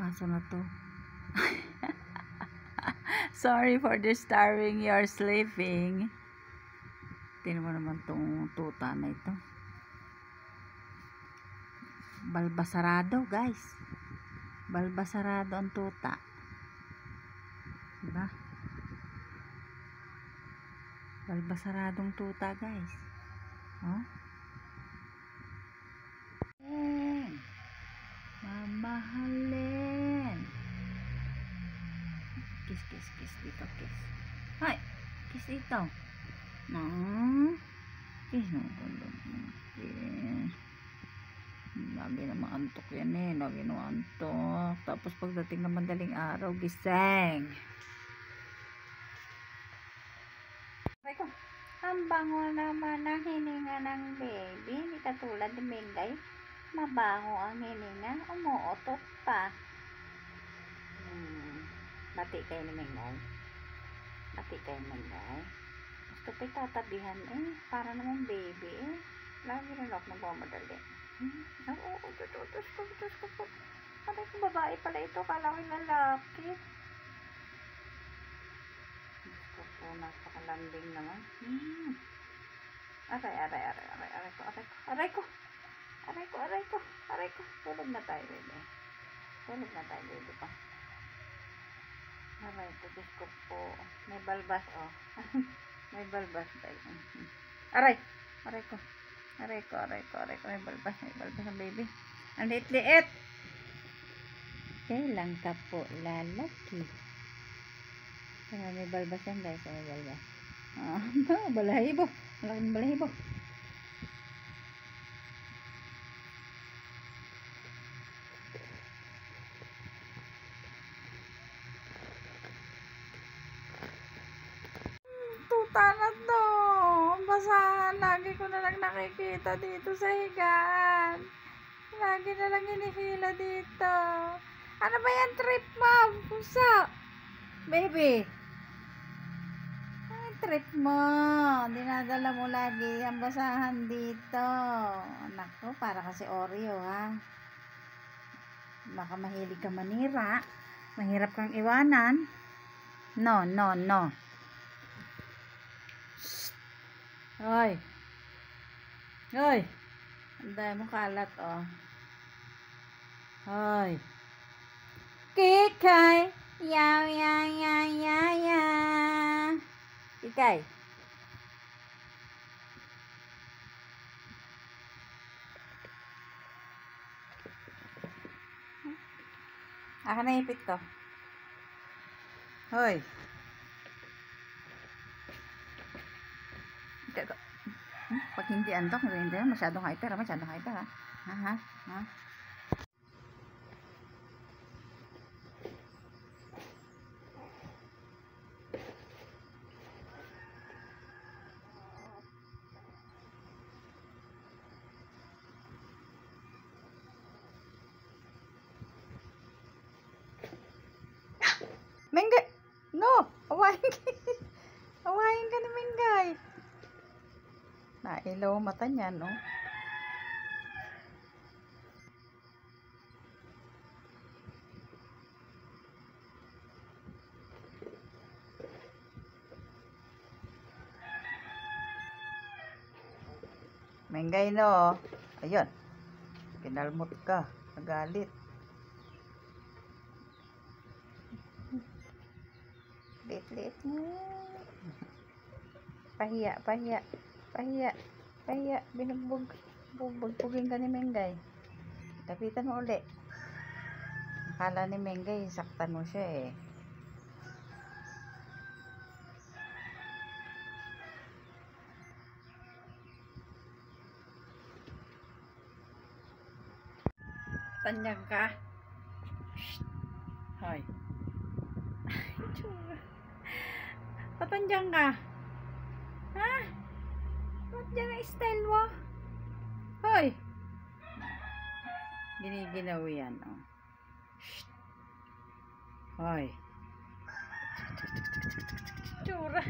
Asa na to? Sorry for disturbing your sleeping. Tingnan mo naman tong tuta na ito. Balbasarado, guys. Balbasarado ang tuta. Diba? Balbasaradong tuta, guys. Oh? Mamahalin. Kiss, kiss, kiss dito, kiss. Hay, kiss dito. No. Kiss mo. Kiss. Lagi na maantok yan eh. Lagi na maantok. Tapos pagdating ng madaling araw, gising. Ang bango naman ang hininga ng baby. Hindi katulad ni Mingay. Mabango ang hininga. Umuotot pa. Bati kayo ni Mingay. Bati kayo ni Mingay. Gusto pa itatabihan eh. Para naman baby eh. Lagi rin ako nagmamadali. Oo, tutos ko po. Aray ko, babae pala ito. Kala ko yung lalaki. Gusto po, napakalambing naman. Aray ko. Tulog na tayo, baby. Pa. Aray ko, Diyos ko po. May balbas, oh. May balbas tayo. Aray ko. May balbas ang baby. Ang liit-liit. Kailan ka po lalaki? May balbas yan, guys. May balbas. Balahibo. Malaking balahibo. Tuta na to. Basahan. Lagi ko na lang nakikita dito sa higaan. Lagi na lang hinihila dito. Ano ba yan trip, ma'am? Pusa. Baby. Ay, trip mo. Dinadala mo lagi ang basahan dito. Anak ko, para kasi Oreo, ha? Baka mahilig ka manira. Mahirap kang iwanan. No. Hoy. Anday mo kalat, oh. Hoy. Kikay. Ya. Kikay. Aka na ipit ko. Hoy. Pag hindi antok, hindi masyadong hyper, ha? Ha? Mengay! No! Awahin ka ni Mengay! Nailaw ang mata niya, no? Mengay, no? Ayun. Kinalmot ka. Nagalit. Lit-lit mo. Pahiya. Binugbugin ka ni Mengay. Lapitan mo uli. Akala ni Mengay, saktan mo siya eh. Tanyag ka. Hoy. Patanjang ka. Ha? Ba't dyan ang style mo? Hoy. Giniginaw yan, oh. Shh. Hoy. Tsura. Ah.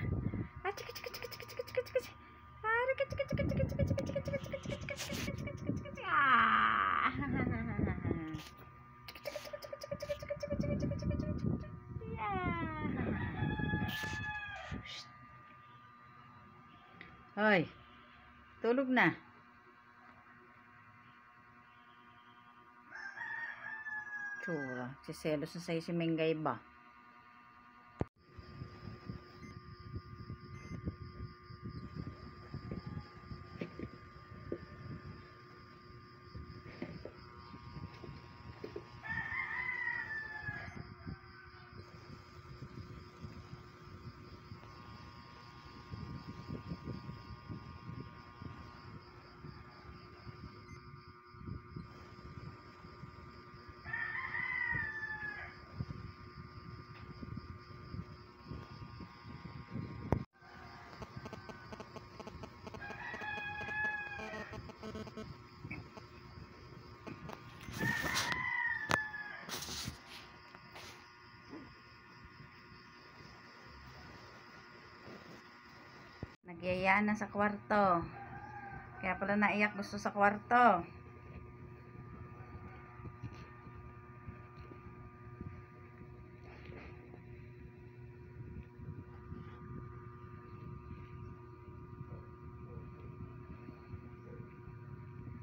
Hoy, tulog na. Tsura, siselos na sa'yo si Mengay ba? Nagyayaan na sa kwarto. Kaya pala naiyak gusto sa kwarto.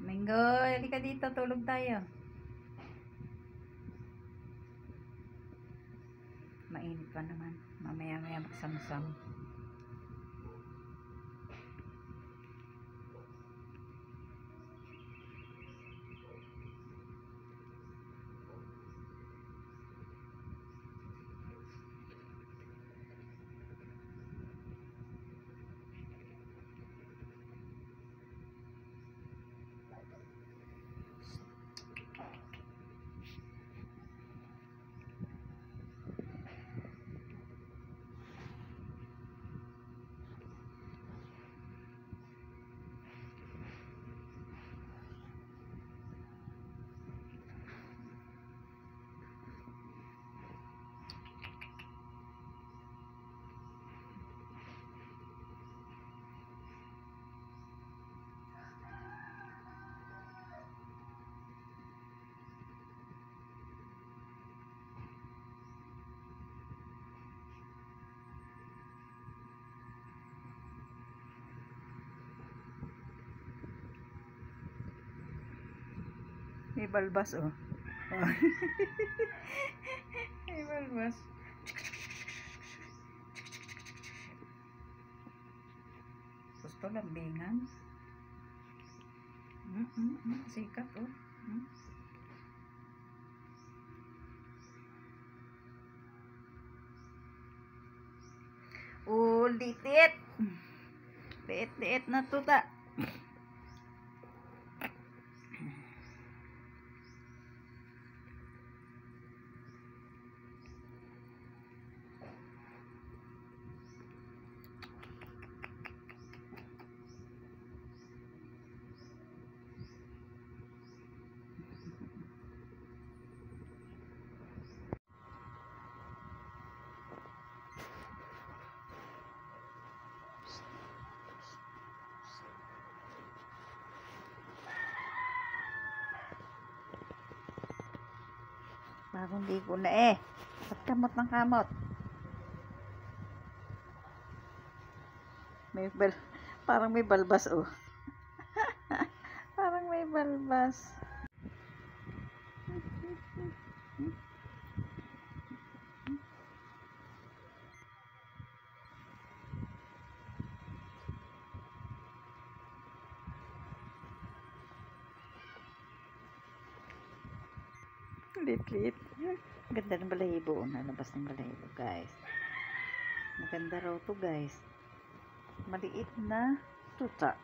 Menggoy, halika dito, tulog tayo. Mainit pa naman. Mamaya-maya magsamsam. May balbas, oh. May balbas. Gusto lambingan. Sikat, oh. Oh, liit. Liit na tuta. Bagong ligo na eh. Ba't kamot ng kamot? Parang may balbas, oh. Parang may balbas. Lit. Ganda ng balahibo. Nalabas ng balahibo, guys. Maganda raw to, guys. Maliit na tuta.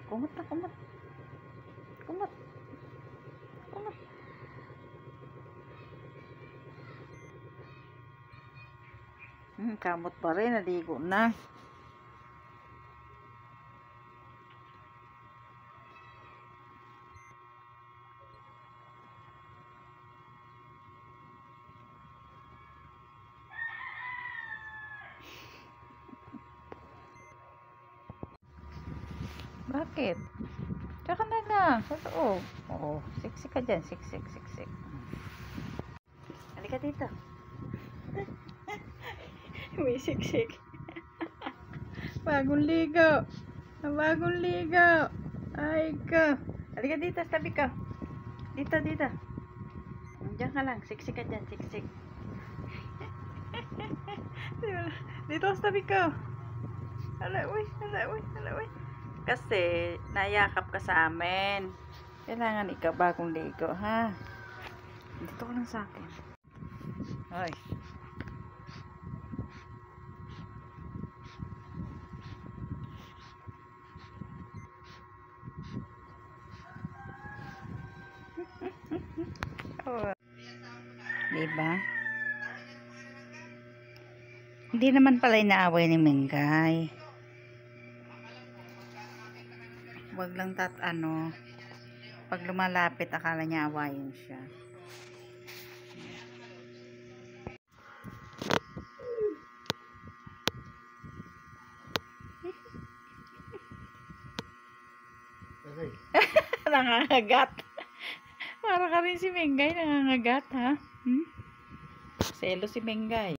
Kumot na kumot. Kamot pa rin, naligo na. Bakit? Tsaka na lang, sa loob. Oo, siksik ka dyan, siksik. Halika dito. May siksik. Bagong ligo. Bagong ligo. Ay ka. Halika dito, sa tabi ka. Dito. Diyan ka lang, siksik ka dyan, siksik. Dito sa tabi ka. Hala, uy. Kasi, nayakap ka sa amin. Kailangan ikaw bagong ligo, ha? Dito ka lang sa akin. Hoy. Oh. Diba? Hindi naman pala inaaway ni Mengay. Wag lang pag lumalapit akala niya awayin siya. Nangangagat. Para ka rin si Mengay, nangangagat, ha? Selo si Mengay.